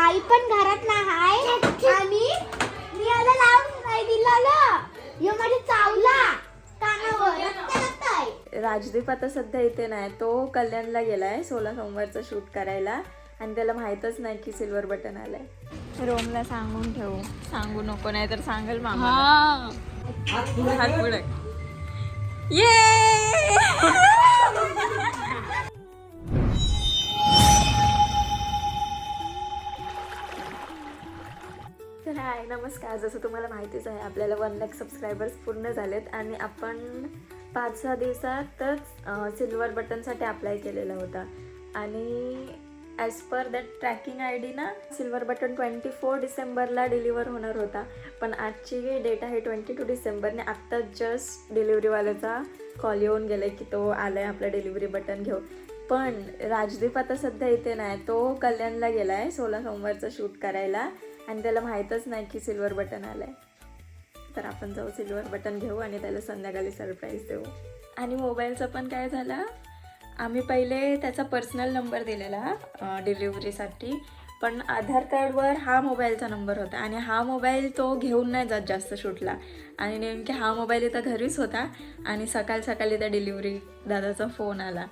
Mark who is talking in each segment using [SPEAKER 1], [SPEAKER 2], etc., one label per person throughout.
[SPEAKER 1] आई पण घरात नाही आणि मी आला लावून नाही दिला यो माझे चावला कानावर
[SPEAKER 2] राजदीप आता सध्या इथे नाही, तो कल्याणला गेलाय 16 सोमवारचं शूट करायला आणि त्याला माहीतच नाही की सिल्वर बटन आलंय. रोमला सांगून ठेवू, सांगू नको नाही तर सांगेल मामा. हात पुढे ये. तर हाय नमस्कार. जसं तुम्हाला माहितीच आहे आपल्याला 1 लाख सबस्क्रायबर्स पूर्ण झालेत आणि आपण 5-6 दिवसातच सिल्वर बटनसाठी अप्लाय केलेला होता आणि as per that tracking I D ना सिल्वर बटन 24 डिसेंबरला डिलिव्हर होणार होता, पण आजची डेट आहे 22 डिसेंबरने. आत्ता जस्ट डिलिव्हरीवाल्याचा कॉल येऊन गेला की तो आला आहे आपलं डिलिव्हरी बटन घेऊ. पण राजदीप आता सध्या इथे नाही, तो कल्याणला गेला आहे 16 सोमवारचं शूट करायला आणि त्याला माहीतच नाही की सिल्वर बटन आलं आहे. तर आपण जाऊ सिल्वर बटन घेऊ आणि त्याला संध्याकाळी सरप्राईज देऊ. आणि मोबाईलचं पण काय झालं, आम्ही पहिले त्याचा पर्सनल नंबर दिलेला डिलिव्हरीसाठी, पण आधार कार्डवर हा मोबाईलचा नंबर होता आणि हा मोबाईल तो घेऊन नाही जात जास्त शूटला आणि नेमके हा मोबाईल इथं घरीच होता आणि सकाळी त्या डिलिव्हरी दादाचा फोन आला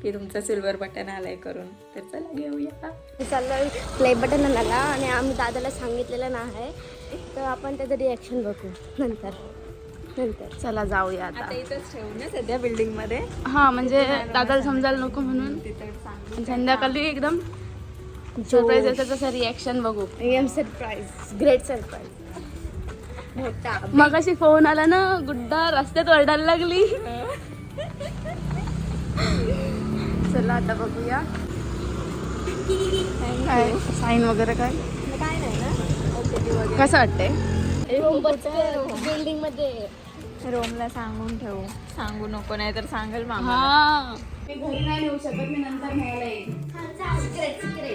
[SPEAKER 2] की तुमचं सिल्वर बटन आलं आहे करून. तर चला घेऊया.
[SPEAKER 1] चाललं प्ले बटन आला आणि आम्ही दादाला सांगितलेलं नाही, तर आपण त्याचं रिॲक्शन बघू नंतर.
[SPEAKER 2] चला जाऊया आता इथंच ठेवू ना सध्या बिल्डिंगमध्ये.
[SPEAKER 3] हां म्हणजे दादाला समजायला नको म्हणून संध्याकाळी एकदम सरप्राईज आहे त्याचं रिॲक्शन बघू.
[SPEAKER 1] सरप्राईज, ग्रेट सरप्राईज मोठा.
[SPEAKER 3] मग अशी फोन आला ना गुड्डा रस्त्यात ओरडायला लागली.
[SPEAKER 2] चला आता बघूया
[SPEAKER 3] काय साईन वगैरे काय
[SPEAKER 2] नाही ना. ओके
[SPEAKER 3] कसं वाटतंय?
[SPEAKER 1] बिल्डिंग मध्ये
[SPEAKER 2] रोमला सांगून ठेवू, सांगू नको नाही तर सांगेल मामा.
[SPEAKER 3] हां मी घरी नाही नेऊ शकत, मी नंतर न्यायला येईल.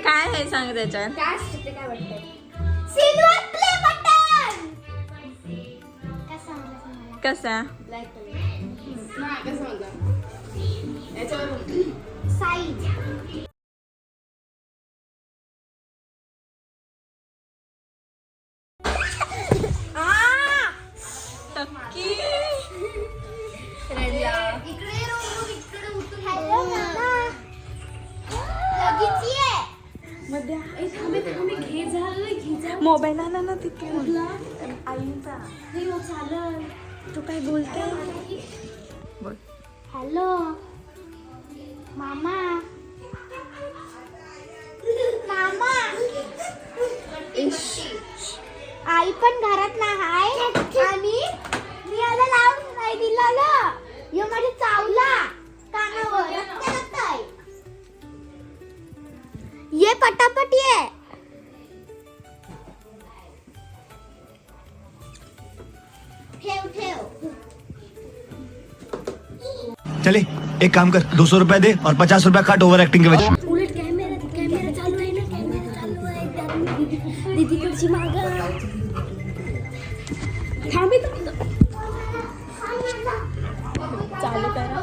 [SPEAKER 2] काय आहे सांग त्याच्यात.
[SPEAKER 1] काय वाटतं सिल्वर प्ले बटन
[SPEAKER 2] कसा
[SPEAKER 3] नाही कसं म्हणता याच्यावरून
[SPEAKER 1] साईज
[SPEAKER 2] मोबाईल आला ना तिथून आईचा. तू काय बोलते बोल.
[SPEAKER 1] हॅलो मामा. मामा आई पण घरात नाही आणि मी आला लावून नाही दिला यो माझे चावला कानावर. ये पटापट ये.
[SPEAKER 4] चले एक काम कर, 200 रुपया दे और 50 रुपया काट ओवर एक्टिंग के वजह.
[SPEAKER 1] उलट कॅमेरा चालू आहे ना, कॅमेरा चालू आहे. दीदीकडची माग थांबे
[SPEAKER 2] चालू करा.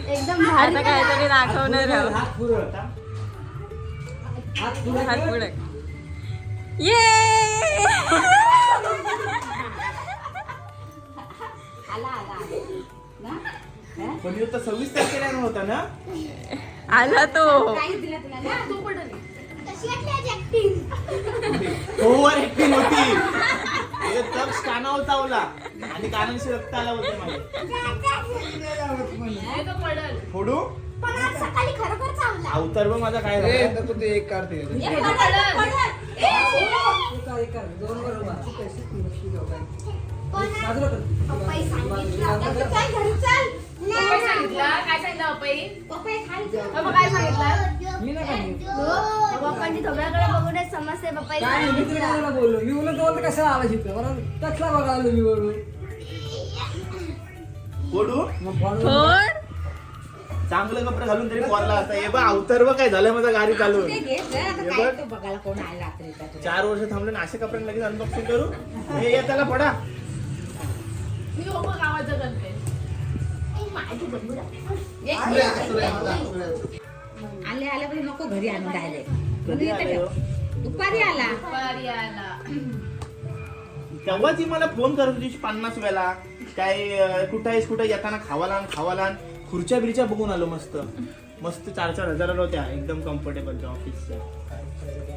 [SPEAKER 1] एकदम
[SPEAKER 2] आता काहीतरी दाखवणार. हात पुढे ये.
[SPEAKER 5] पण 26 तारखेला होता ना.
[SPEAKER 2] आला तो.
[SPEAKER 1] कशी वाटली
[SPEAKER 5] ओव्हर ऍक्टिंग होती. तक्ष कानावर चावला आणि कानांशी रक्त आला होते माझे. फोडू
[SPEAKER 1] पण आज सकाळी खरोखर चावला.
[SPEAKER 5] अवतार बघ माझा काय झाला.
[SPEAKER 6] तू ते एक काढते
[SPEAKER 1] पप्पाई सांगितलं काय घरी चल.
[SPEAKER 3] काय सांगितलं अप्पाई?
[SPEAKER 1] पप्पाई खायचं.
[SPEAKER 3] मग काय सांगितलं?
[SPEAKER 6] मी नाही
[SPEAKER 1] पप्पांनी सगळ्याकडे बघूनच समजते पप्पाई
[SPEAKER 6] काय नाही, मी तरी कोणाला बोललो मी बोललो तो कशाला आला शिकतो बरं तसला बघा आलो मी बोललो
[SPEAKER 5] फोडू
[SPEAKER 6] मग फोन
[SPEAKER 2] फोड.
[SPEAKER 5] चांगलं कपडे घालून तरी पॉरला असता. हे बघ अवतार बघ काय झालं माझं गाडी चालून. हे बघ 4 वर्ष थांबले ना अशा कपड्यांना लगेच अनबॉक्सिंग करू. हे या त्याला पडा.
[SPEAKER 3] मी गावाचं करते.
[SPEAKER 7] आले आले पण नको घरी आणून राहिले
[SPEAKER 5] कधी आले हो?
[SPEAKER 7] दुपारी आला
[SPEAKER 5] तेव्हा ती मला फोन करत होती 50 वेळा. काय कुठं आहेस कुठं येताना खावाला खुर्च्या बिरच्या बघून आलो. मस्त मस्त 4-4 हजाराला होत्या एकदम कम्फर्टेबल ऑफिसच्या.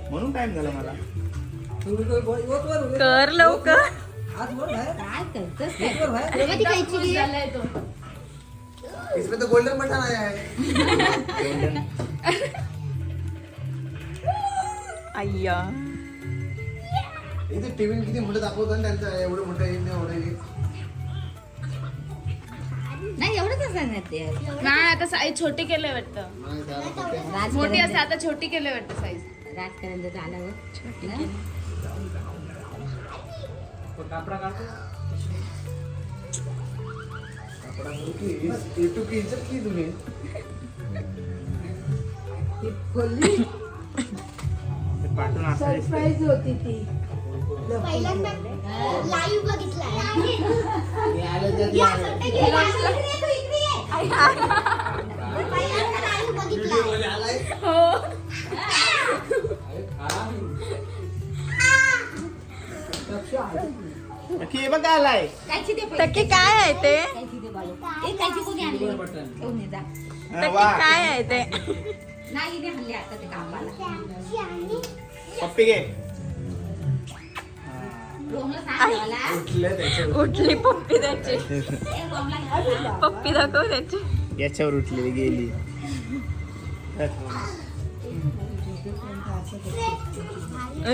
[SPEAKER 5] म्हणून टाइम झाला मला.
[SPEAKER 2] कर लवकर.
[SPEAKER 6] आज बोल भाई
[SPEAKER 7] काय करतोस
[SPEAKER 6] बोल भाई
[SPEAKER 1] कधी खायची
[SPEAKER 3] झालाय तो.
[SPEAKER 6] इसमें तो गोल्डन बटन आया है
[SPEAKER 2] अय्या.
[SPEAKER 6] इथे टीव्ही किती मोठं दाखवतो ना त्यांचं एवढं मोठं एवढं
[SPEAKER 7] नाही एवढंच असं ते
[SPEAKER 3] नाही आता साईज छोटी केले वाटतं. मोठी असते आता छोटी केले वाटतं साईज.
[SPEAKER 7] राजकारण आल्यावर
[SPEAKER 6] कापडा काढतो युट्यूब की इज्जत की तुम्ही
[SPEAKER 5] पाठवून असं
[SPEAKER 1] पहिल्यांदा लाईव्ह बघितलाय. पहिल्यांदा लाईव्ह बघितलाय.
[SPEAKER 5] की बघ काय आलाय.
[SPEAKER 7] कायची ते
[SPEAKER 2] तकी काय आहे ते?
[SPEAKER 7] कायची ते बाळू ए कायची कोणी आणली घेऊन ये जा
[SPEAKER 5] हा,
[SPEAKER 2] तकी
[SPEAKER 5] वा.
[SPEAKER 2] काय आहे ते?
[SPEAKER 7] नाही इथे हल्ली आता ते कामाला
[SPEAKER 5] पप्पी घे.
[SPEAKER 7] रोहनला सांग मला
[SPEAKER 2] उठली पप्पी त्याची.
[SPEAKER 7] ए रोहनला
[SPEAKER 2] पप्पी दाखव त्याची.
[SPEAKER 5] याच्यावर उठलेली गेली.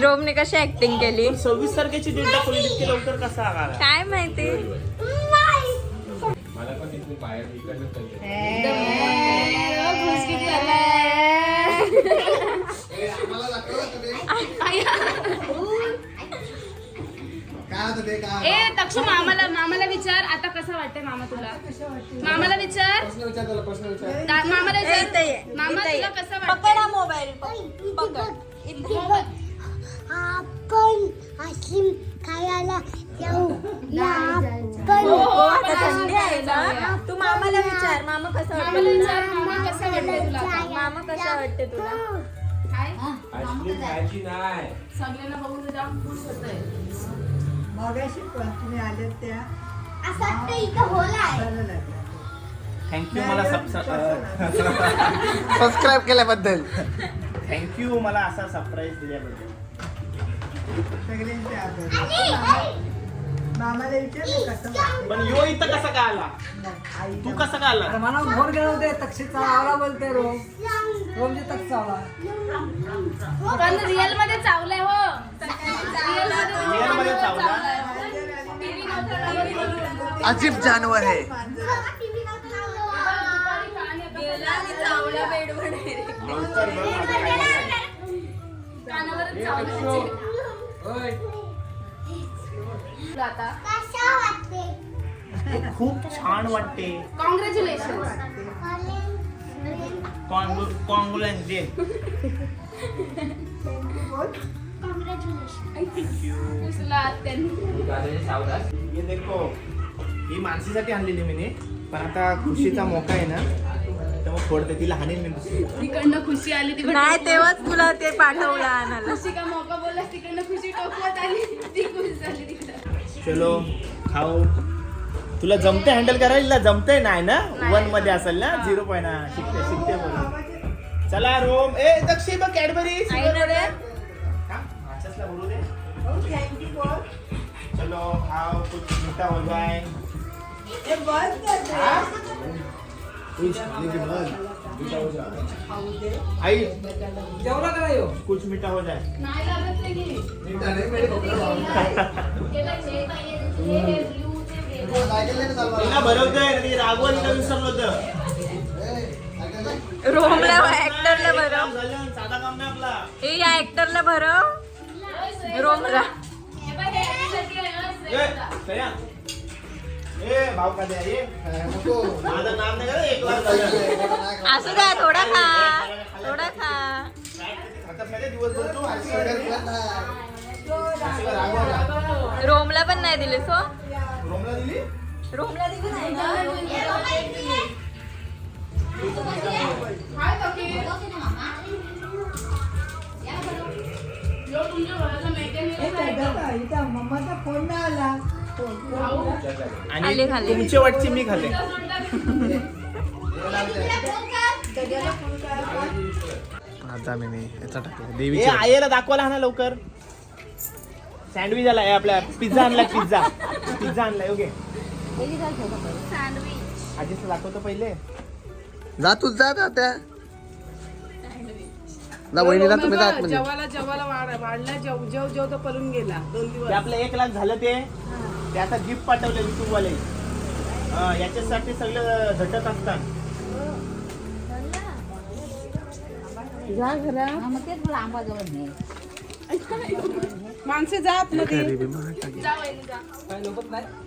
[SPEAKER 2] रोमने कशी ऍक्टिंग केली
[SPEAKER 5] 26 तारखेची डेट दाखवली. इतके लवकर कसा आला.
[SPEAKER 2] काय माहिती.
[SPEAKER 6] काय होतं ते काय
[SPEAKER 3] ए तक्षू मामाला विचार आता कसं वाटतंय मामा तुला. मामाला विचार.
[SPEAKER 6] प्रश्न विचार त्याला प्रश्न विचार
[SPEAKER 3] मामाला
[SPEAKER 2] इथे
[SPEAKER 3] विचार.
[SPEAKER 2] ये,
[SPEAKER 3] मामा
[SPEAKER 2] इथे ये.
[SPEAKER 3] तुला कसं
[SPEAKER 2] पकड
[SPEAKER 3] वाटतंय.
[SPEAKER 2] हा मोबाईल पकड.
[SPEAKER 1] आपण आईस्क्रीम खायला जाऊ.
[SPEAKER 2] हो, आता थंडी आहे ना. तू मामाला विचार मामा कसा
[SPEAKER 3] मामाला
[SPEAKER 2] वाटतं
[SPEAKER 3] विचार मामा कसं वाटतंय तुला आता?
[SPEAKER 2] मामा कसा वाटते तुला.
[SPEAKER 3] काय
[SPEAKER 5] आईस्क्रीम खायची नाही.
[SPEAKER 3] सगळ्यांना बघून तुझ्या खुश होतंय.
[SPEAKER 1] असं वाटतं इथं होलाय.
[SPEAKER 5] थँक्यू मला
[SPEAKER 6] सबस्क्राईब केल्याबद्दल
[SPEAKER 5] थँक्यू मला असा सरप्राईज दिल्याबद्दल. पण यो इथं कसा काय आला. तू कसा काय आला.
[SPEAKER 6] मला फोन केला होते तक्षीचा आवला बोलते रोम रोमचे तक्ष चावला
[SPEAKER 3] पण रिअल मध्ये चावलंय हो.
[SPEAKER 5] रिअल मध्ये चावला.
[SPEAKER 6] अजीब जानवर है
[SPEAKER 2] गेला आणि चावला बेडवर direct.
[SPEAKER 5] नंतर बघ आता काय झालं.
[SPEAKER 3] कानावरच चावलं. आता
[SPEAKER 1] कशा वाटते.
[SPEAKER 5] खूप छान वाटते.
[SPEAKER 3] कॉंग्रॅच्युलेशन.
[SPEAKER 5] Congratulation day.
[SPEAKER 3] खुशला त्यांनी.
[SPEAKER 5] हे देखो ही मानसीसाठी आणलेली मी. पण आता खुशीचा मोका आहे ना तर मग फोडते तिला हाणीन मी दुसरी.
[SPEAKER 3] तिकडनं खुशी आली तिकडनं
[SPEAKER 2] नाही तेव्हाच तुला ते पाठवलं आणायला.
[SPEAKER 3] खुशी का मौका बोलला तिकडनं खुशी टोकवत आली. ती खुश झाली तिकडं.
[SPEAKER 5] चलो खाऊ. तुला जमते हँडल करायला. जमते नाही ना 1 मध्ये असेल ना 0 शिकते बोल. चला रोम ए दक्षी बघ कॅडबरी. मीठा हो जाए आई
[SPEAKER 6] जेवला का नाही हो?
[SPEAKER 5] कुछ मीठा हो जाए
[SPEAKER 6] मीठा नाही, मेरे
[SPEAKER 5] तिला भरवतोय रागवण विसरलं होतं
[SPEAKER 2] रोमला ऍक्टरला भरव.
[SPEAKER 5] झालं, साधा काम नाही आपला
[SPEAKER 2] या ऍक्टरला भरव. रोमला
[SPEAKER 5] भाव का द्या ये माझं नाम नाही का 1 लाख झालं
[SPEAKER 2] असू द्या, थोडा खा, थोडा खा.
[SPEAKER 5] खातात नाही ते दिवसभर तू रागवला.
[SPEAKER 2] रोमला पण नाही दिले सो.
[SPEAKER 5] रोमला दिली
[SPEAKER 2] रोमला दिली नाही ना.
[SPEAKER 5] आणि
[SPEAKER 2] खाल्ले.
[SPEAKER 5] तुमच्या वाटची मी खाल्ले
[SPEAKER 4] देवी
[SPEAKER 5] आईला दाखवायला हा ना लवकर सँडविच आलाय आपल्या पिझ्झा आणलाय पिझ्झा आणलाय ओके आजीच दाखवतो पहिले
[SPEAKER 4] जा तू जा त्या जा वहिनीला तुम्ही जा म्हणजे
[SPEAKER 3] जेवायला वाढला जेव तो पळून गेला 2 दिवस.
[SPEAKER 5] ते आपलं 1 लाख झालं ते आता गिफ्ट पाठवलं युट्यूब वाले याच्यासाठी सगळं झटत असतात
[SPEAKER 3] जा घरा.
[SPEAKER 7] हा, मग तेच मला आंबाजवळ नाही
[SPEAKER 3] माणसे जात मध्ये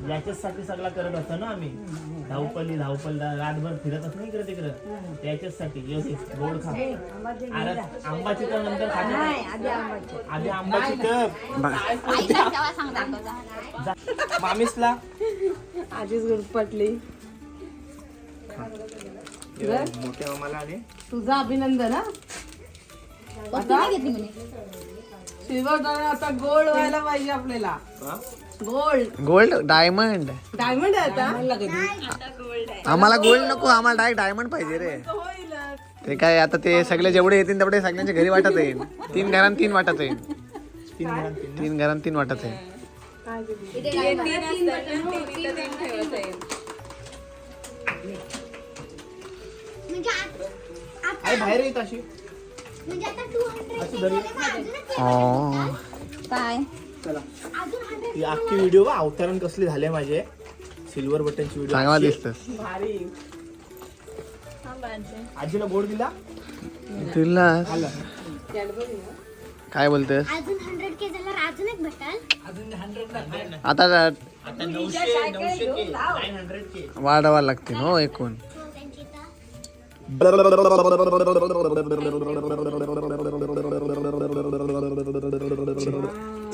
[SPEAKER 5] याच्यासाठी सगळा करत असतो ना आम्ही धावपल रातभर फिरत नाही इकडे तिकडं त्याच्यासाठी गोड खा अरे आंबाची तर नंतर खाते आधी आंबाची तर मामीसला
[SPEAKER 3] आजीच गुरपटली.
[SPEAKER 5] मोठ्या मामाला आले
[SPEAKER 3] तुझं अभिनंदन. हा
[SPEAKER 7] वस्तू नाही घेतली म्हणे
[SPEAKER 3] सिल्वर आता गोल्ड व्हायला पाहिजे आपल्याला.
[SPEAKER 4] गोल्ड डायमंड
[SPEAKER 3] डायमंड आहे आता.
[SPEAKER 4] आम्हाला गोल्ड नको, आम्हाला डायरेक्ट डायमंड पाहिजे रे. ते काय आता ते सगळे जेवढे येतील तेवढे सगळ्यांच्या घरी वाटत येईल. 3 घरांत 3 वाटत येईल. 3 घरांत 3 वाटत येईल.
[SPEAKER 1] म्हणजे
[SPEAKER 5] आई बाहेर येत अशी
[SPEAKER 1] म्हणजे आता 200
[SPEAKER 7] काय
[SPEAKER 5] चला ही अख्खी व्हिडिओ अवतरण कसले झाले माझे सिल्वर बटनची
[SPEAKER 4] चांगला
[SPEAKER 5] व्हिडिओ
[SPEAKER 4] दिसतस.
[SPEAKER 3] भारी.
[SPEAKER 5] आजीला गोड दिला
[SPEAKER 4] तुला
[SPEAKER 5] आला
[SPEAKER 4] काय बोलतेस
[SPEAKER 1] अजून 100K झाल्यावर अजून एक भेटाल.
[SPEAKER 4] आता
[SPEAKER 5] आता 900K
[SPEAKER 4] वाढवा लागतील हो एकूण.
[SPEAKER 1] त्यांची तर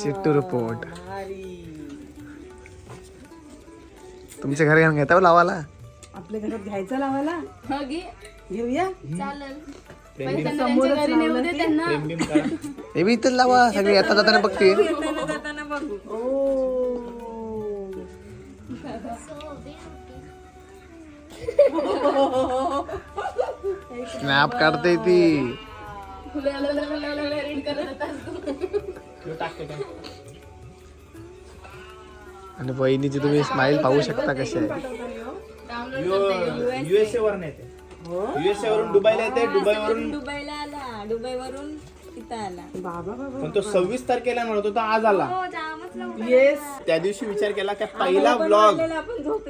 [SPEAKER 4] चिट्टू रिपोर्ट तुमच्या घरी घेऊन घेता लावाला.
[SPEAKER 3] आपल्या घरात घ्यायचा लावायला. घेऊया.
[SPEAKER 5] प्रेम बिम करा.
[SPEAKER 4] हे बी इथं लावा, सगळे येता जाताना बघतील. स्नॅप काढते ती.
[SPEAKER 5] ह्यो टाकते काय
[SPEAKER 4] आणि बहिणीची तुम्ही स्माइल पाहू शकता कशी आहे.
[SPEAKER 5] USA वरून येते USA वरून दुबईला येते दुबईवरून
[SPEAKER 2] दुबईला आला, दुबईवरून इथं आला.
[SPEAKER 3] बाबा
[SPEAKER 5] पण तो 26 तारखेला म्हणतो तो आज आला.
[SPEAKER 3] येस.
[SPEAKER 5] त्या दिवशी विचार केला की पहिला व्लॉग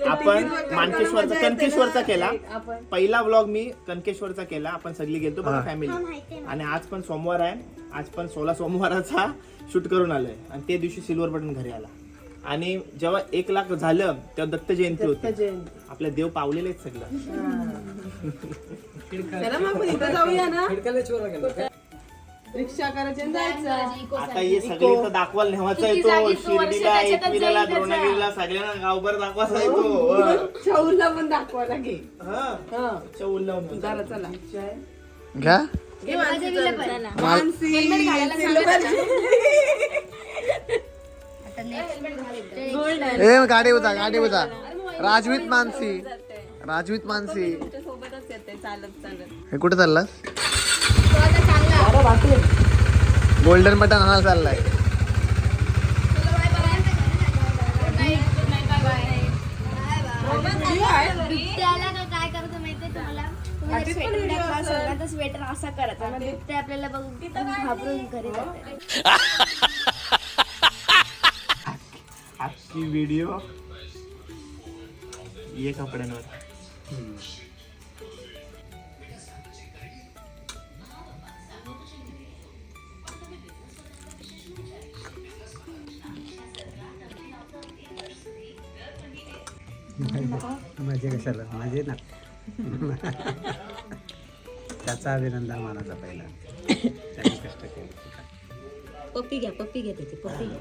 [SPEAKER 5] आपण मानकेश्वरचा कनकेश्वरचा केला. पहिला व्लॉग मी कनकेश्वरचा केला. आपण सगळी गेलतो बघा फॅमिली. आणि आज पण सोमवार आहे. आज पण 16 सोमवाराचा शूट करून आलोय. आणि त्या दिवशी सिल्वर बटन घरी आला. आणि जेव्हा 1 लाख झालं तेव्हा दत्त जयंती होती. आपल्या देव पावलेले आहेत सगळं.
[SPEAKER 3] चला मग आपण इथं जाऊया ना.
[SPEAKER 6] खिडक्याला चोरा गेला.
[SPEAKER 3] रिक्षा करायची आणि जायचं.
[SPEAKER 5] आता हे सगळे इथं दाखवायला नेवायचा येतो. शिर्डीला एकविराला द्रोणगिरीला सगळ्यांना गावभर दाखवायचा येतो.
[SPEAKER 3] चौलला पण दाखवा लागेल.
[SPEAKER 5] हा चौलला
[SPEAKER 3] चला चला.
[SPEAKER 4] घ्या
[SPEAKER 3] मानसी
[SPEAKER 4] ए गाडी होता राजवीत मानसी
[SPEAKER 2] सोबतच येते चालत.
[SPEAKER 4] हे कुठे चाललास? गोल्डन बटन हा चाललाय.
[SPEAKER 1] बिबट्याला काय करायचं माहितीये तुम्हाला? तुम्ही जर स्वेटर टाकला असेल ना तर स्वेटर असा करायचा, मग बिबट्या आपल्याला बघून घाबरून घरी जाते.
[SPEAKER 5] आजची व्हिडिओ ये कपड्यांवर.
[SPEAKER 6] माझे कशाला माझे ना त्याचा अभिनंदन मानाचा पहिला त्याने कष्ट केले.
[SPEAKER 7] पप्पी घ्या त्याची पप्पी घ्या.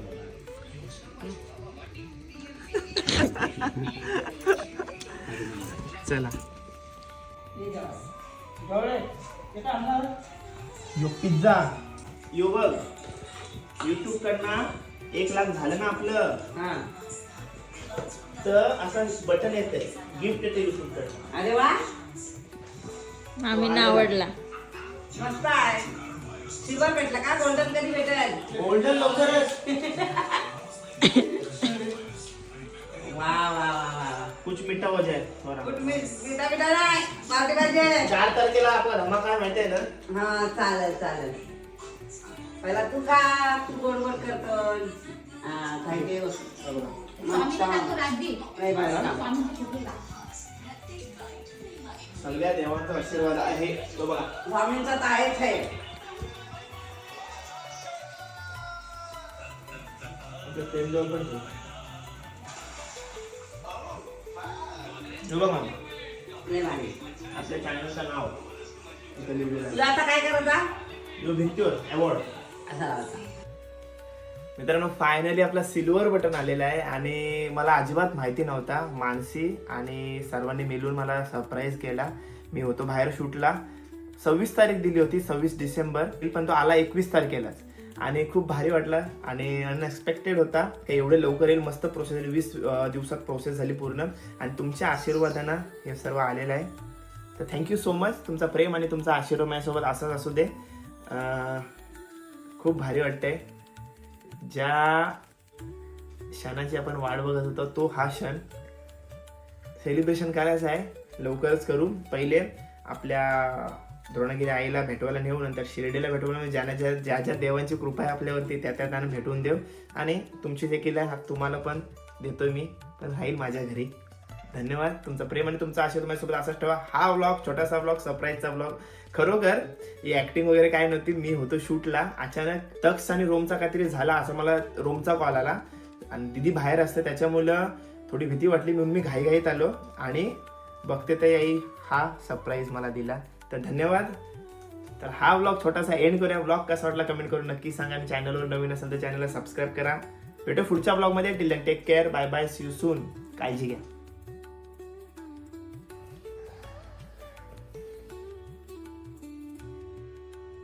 [SPEAKER 5] चला यो पिझ्झा यो बघ युट्यूब कडनं 1 लाख झालं ना आपलं, तर असं बटन येते गिफ्ट येते युट्यूब कडनं.
[SPEAKER 7] अरे वा
[SPEAKER 2] आम्ही आवडला.
[SPEAKER 7] मस्त आहे. सिल्वर भेटला का? गोल्डन कधी भेटेल?
[SPEAKER 5] गोल्डन लवकरच.
[SPEAKER 7] वा वा वा वा.
[SPEAKER 5] कुछ मिठा हो जाए थोडा.
[SPEAKER 7] मिठा मिठा नाही पार्टी पाहिजे.
[SPEAKER 5] 4 तारखेला आपला धमाका आहे माहिती आहे ना.
[SPEAKER 7] हा चालेल. पहिला तू का तू गोड गोड करतो. थँक्यू.
[SPEAKER 5] सगळ्या देवांचा आशीर्वाद आहे तो बघा.
[SPEAKER 7] स्वामींचा तर आहेच आहे.
[SPEAKER 5] प्रेम जवळ पण ठेव. हे बघा
[SPEAKER 7] प्रेम आहे.
[SPEAKER 5] आपल्या चॅनलचं नाव इथं लिहिलेलं आहे.
[SPEAKER 7] तुला आता काय करायचा?
[SPEAKER 5] यो भिंतीवर अवॉर्ड.
[SPEAKER 7] असा लावायचा.
[SPEAKER 5] मित्रांनो फायनली आपला सिल्वर बटन आलेला आहे आणि मला अजिबात माहिती नव्हता. मानसी आणि सर्वांनी मिळून मला सरप्राईज केला. मी होतो बाहेर शूटला. 26 तारीख दिली होती, 26 डिसेंबर, पण तो आला 21 तारखेलाच आणि खूप भारी वाटला आणि अनएक्सपेक्टेड होता. हे एवढे लवकर येईल. मस्त प्रोसेस झाली, 20 दिवसात प्रोसेस झाली पूर्ण आणि तुमच्या आशीर्वादानं हे सर्व आलेलं आहे. तर थँक्यू सो मच. तुमचा प्रेम आणि तुमचा आशीर्वाद माझ्यासोबत असाच असू दे. खूप भारी वाटतंय. ज्या क्षणाची आपण वाट बघत होतो तो हा क्षण सेलिब्रेशन करायचं आहे. लवकरच करू. पहिले आपल्या द्रोणगिरी आईला भेटवायला नेऊ, नंतर शिर्डीला भेटवलं. ज्या ज्या देवांची कृपा आहे आपल्यावरती त्या त्यांना भेटवून देऊ आणि तुमची देखील आहे तुम्हाला पण देतो मी, पण राहील माझ्या घरी. धन्यवाद. तुमचं प्रेम आणि तुमचा आशीर्वाद माझ्यासोबत असाच ठेवा. हा व्लॉग छोटासा व्लॉग, सरप्राईजचा व्लॉग. खरोखर ही ऍक्टिंग वगैरे काय नव्हती. मी होतो शूटला, अचानक तक्स आणि रोमचा काहीतरी झाला असं मला रोमचा कॉल आला आणि दीदी बाहेर असते त्याच्यामुळं थोडी भीती वाटली म्हणून मी घाईघाईत आलो आणि बघते तर आई हा सरप्राईज मला दिला. तर धन्यवाद. तर हा व्लॉग छोटासा एंड करूया. व्लॉग कसा वाटला कमेंट करून नक्की सांगा आणि चॅनलवर नवीन असेल तर चॅनलला सबस्क्राईब करा. भेटू पुढच्या व्लॉगमध्ये. Till then take care. Bye bye. See you soon. काळजी घ्या.